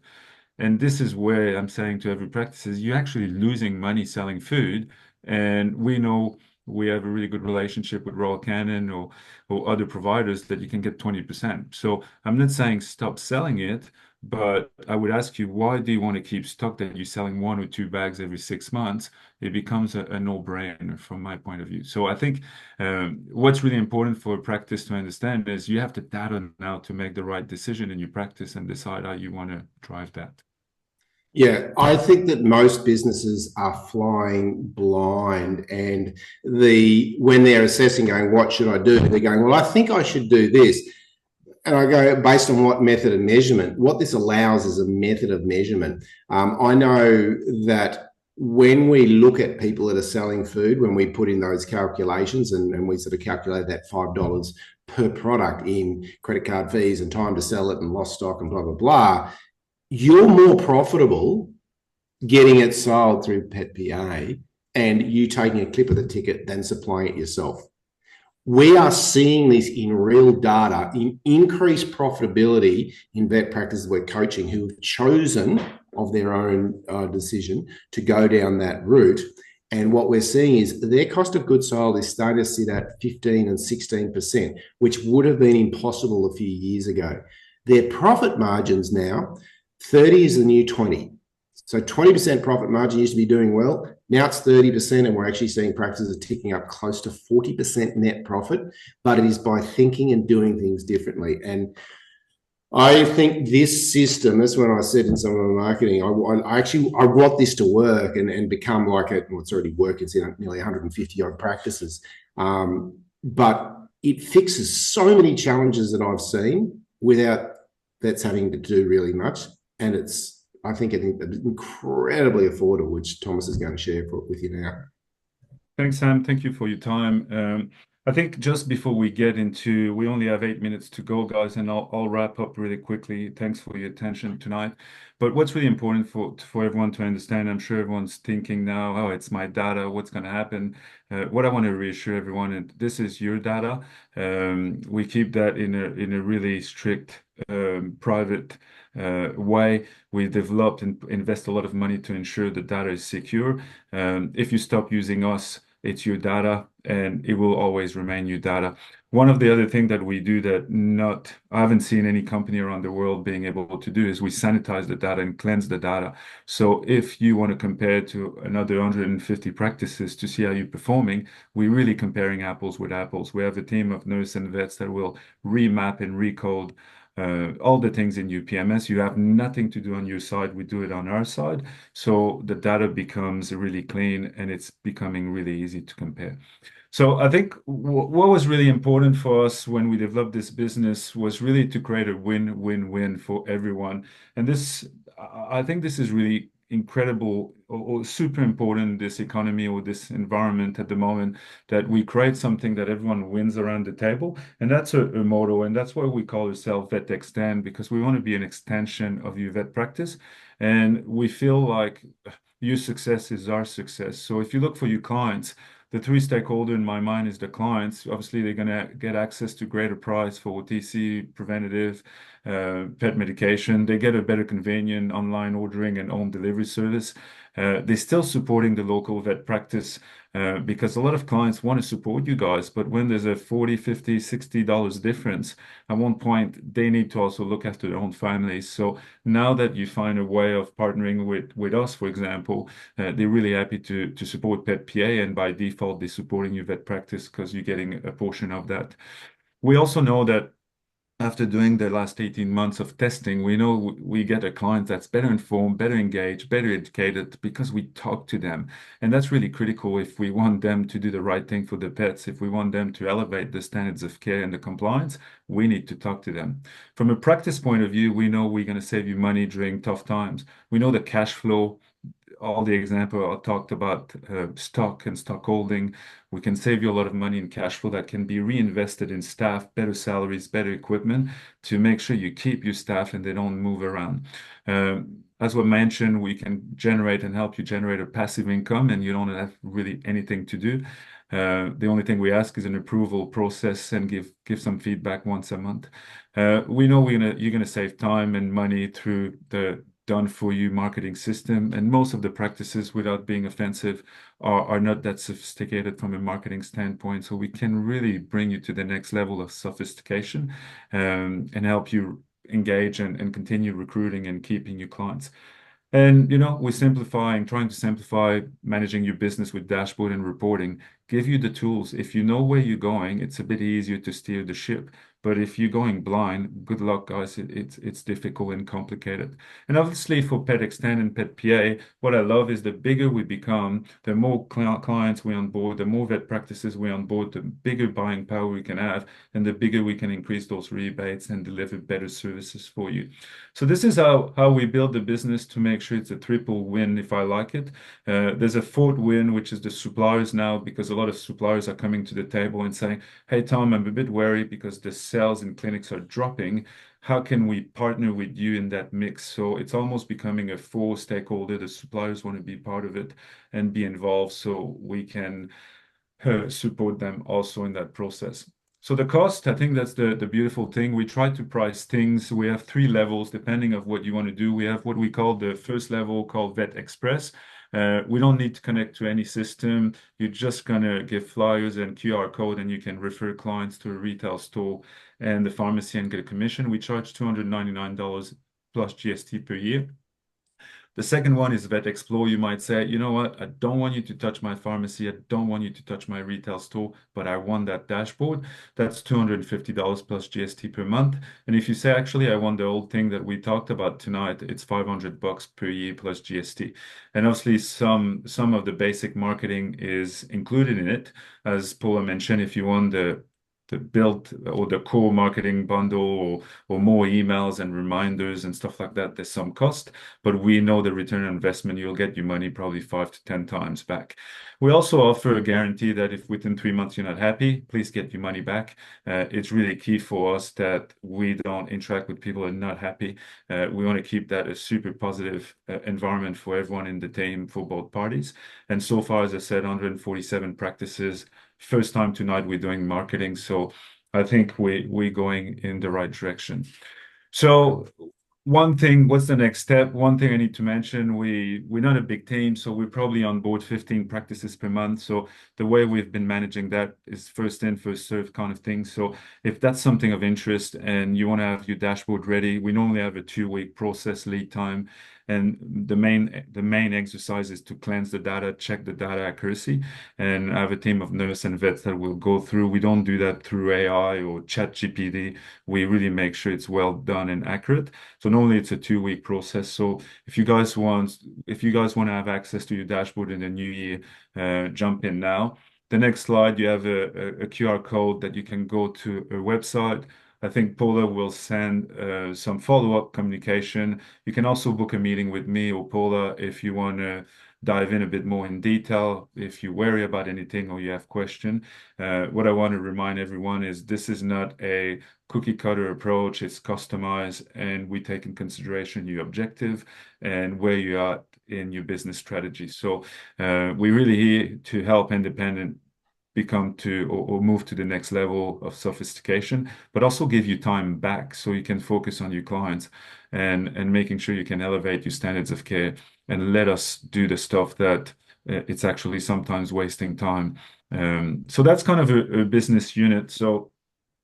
And this is where I'm saying to every practice is you're actually losing money selling food. And we know we have a really good relationship with Royal Canin or other providers that you can get 20%. So I'm not saying stop selling it, but I would ask you, why do you want to keep stock that you're selling 1 or 2 bags every 6 months? It becomes a no-brainer from my point of view. So I think what's really important for a practice to understand is you have the data now to make the right decision in your practice and decide how you want to drive that. Yeah, I think that most businesses are flying blind, and when they're assessing, going, what should I do? They're going, well, I think I should do this. And I go, based on what method of measurement? What this allows is a method of measurement. I know that when we look at people that are selling food, when we put in those calculations and we sort of calculate that $5 per product in credit card fees and time to sell it and lost stock and blah, blah, blah, you're more profitable getting it sold through PetPA and you taking a clip of the ticket than supplying it yourself. We are seeing this in real data, in increased profitability in vet practices we're coaching who have chosen of their own decision to go down that route. And what we're seeing is their cost of goods sold is starting to sit at 15 and 16%, which would have been impossible a few years ago. Their profit margins now, 30 is the new 20. So 20% profit margin used to be doing well. Now it's 30%, and we're actually seeing practices ticking up close to 40% net profit, but it is by thinking and doing things differently. And I think this system, that's when I said in some of my marketing, I want this to work and become like it's already working. It's in nearly 150 odd practices. But it fixes so many challenges that I've seen without vets having to do really much. And I think incredibly affordable, which Thomas is going to share with you now. Thanks, Sam. Thank you for your time. I think just before we get into, we only have 8 minutes to go, guys, and I'll wrap up really quickly. Thanks for your attention tonight. But what's really important for everyone to understand, I'm sure everyone's thinking now, oh, it's my data, what's going to happen? What I want to reassure everyone, and this is your data. We keep that in a really strict, private way. We developed and invest a lot of money to ensure the data is secure. If you stop using us, it's your data and it will always remain your data. One of the other things that we do that I haven't seen any company around the world being able to do is we sanitize the data and cleanse the data. So if you want to compare to another 150 practices to see how you're performing, we're really comparing apples with apples. We have a team of nurses and vets that will remap and recode all the things in your PMS. You have nothing to do on your side. We do it on our side. So the data becomes really clean and it's becoming really easy to compare. So I think what was really important for us when we developed this business was really to create a win-win-win for everyone. And I think this is really incredible or super important in this economy or this environment at the moment, that we create something that everyone wins around the table. And that's a motto. And that's why we call ourselves VetXtend, because we want to be an extension of your vet practice. And we feel like your success is our success. So if you look for your clients, the three stakeholder in my mind is the clients. Obviously, they're going to get access to greater price for OTC, preventative, pet medication. They get a better convenient online ordering and home delivery service. They're still supporting the local vet practice because a lot of clients want to support you guys, but when there's a $40, $50, $60 difference, at one point they need to also look after their own families. So now that you find a way of partnering with us, for example, they're really happy to support Pet PA, and by default they're supporting your vet practice because you're getting a portion of that. We also know that after doing the last 18 months of testing, we know we get a client that's better informed, better engaged, better educated because we talk to them. And that's really critical if we want them to do the right thing for the pets. If we want them to elevate the standards of care and the compliance, we need to talk to them. From a practice point of view, we know we're going to save you money during tough times. We know the cash flow. All the example I talked about, stock and stock holding, we can save you a lot of money in cash flow that can be reinvested in staff, better salaries, better equipment to make sure you keep your staff and they don't move around. As we mentioned, we can generate and help you generate a passive income and you don't have really anything to do. The only thing we ask is an approval process and give some feedback once a month. We know you're gonna save time and money through the done for you marketing system, and most of the practices, without being offensive, are not that sophisticated from a marketing standpoint. So we can really bring you to the next level of sophistication and help you engage and continue recruiting and keeping your clients. And we're trying to simplify managing your business with dashboard and reporting. Give you the tools. If you know where you're going, it's a bit easier to steer the ship. But if you're going blind, good luck, guys. It's difficult and complicated. And obviously for VetXtend and Pet PA, what I love is the bigger we become, the more clients we onboard, the more vet practices we onboard, the bigger buying power we can have, and the bigger we can increase those rebates and deliver better services for you. So this is how we build the business to make sure it's a triple win, if I like it. There's a fourth win, which is the suppliers now, because a lot of suppliers are coming to the table and saying, hey, Tom, I'm a bit worried because the sales in clinics are dropping. How can we partner with you in that mix? So it's almost becoming a full stakeholder. The suppliers want to be part of it and be involved so we can support them also in that process. So the cost, I think that's the beautiful thing. We try to price things. We have 3 levels depending of what you want to do. We have what we call the first level called Vet Express. We don't need to connect to any system. You're just gonna give flyers and QR code, and you can refer clients to a retail store and the pharmacy and get a commission. We charge $299 plus GST per year. The second one is Vet Explore. You might say, you know what, I don't want you to touch my pharmacy. I don't want you to touch my retail store, but I want that dashboard. That's $250 plus GST per month. And if you say, actually, I want the old thing that we talked about tonight, it's $500 per year plus GST. And obviously, some of the basic marketing is included in it. As Paula mentioned, if you want the build or the core marketing bundle or more emails and reminders and stuff like that, there's some cost, but we know the return on investment, you'll get your money probably 5 to 10 times back. We also offer a guarantee that if within 3 months you're not happy, please get your money back. It's really key for us that we don't interact with people who are not happy. We want to keep that a super positive environment for everyone in the team, for both parties. And so far, as I said, 147 practices. First time tonight we're doing marketing, so I think we're going in the right direction. So one thing, what's the next step? One thing I need to mention, we're not a big team, so we're probably on board 15 practices per month. So the way we've been managing that is first in, first served kind of thing. So if that's something of interest and you want to have your dashboard ready, we normally have a 2-week process lead time. And the main exercise is to cleanse the data, check the data accuracy, and I have a team of nurses and vets that will go through. We don't do that through AI or ChatGPT. We really make sure it's well done and accurate. So normally it's a 2-week process. So if you guys want to have access to your dashboard in the new year, jump in now. The next slide, you have a QR code that you can go to a website. I think Paula will send some follow-up communication. You can also book a meeting with me or Paula if you want to dive in a bit more in detail, if you worry about anything or you have question. What I want to remind everyone is this is not a cookie cutter approach. It's customized, and we take in consideration your objective and where you are in your business strategy. So we're really here to help independent become to or move to the next level of sophistication, but also give you time back so you can focus on your clients and making sure you can elevate your standards of care and let us do the stuff that it's actually sometimes wasting time. So that's kind of a business unit. So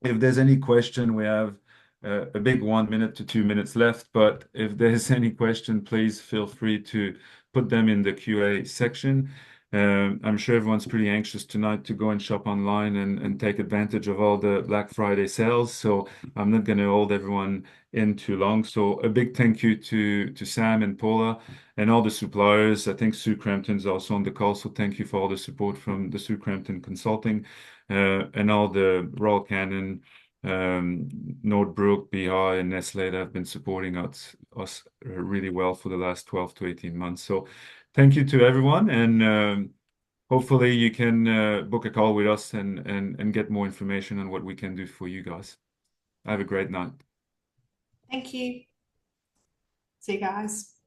if there's any question, we have a big 1 minute to 2 minutes left, but if there's any question, please feel free to put them in the QA section. I'm sure everyone's pretty anxious tonight to go and shop online and take advantage of all the Black Friday sales. So I'm not going to hold everyone in too long. So a big thank you to Sam and Paula and all the suppliers. I think Sue Crampton's also on the call. So thank you for all the support from the Sue Crampton Consulting and all the Royal Canin, Nordbrook, BI, and Nestle that have been supporting us really well for the last 12 to 18 months. So thank you to everyone, and hopefully you can book a call with us and get more information on what we can do for you guys. Have a great night. Thank you. See you guys.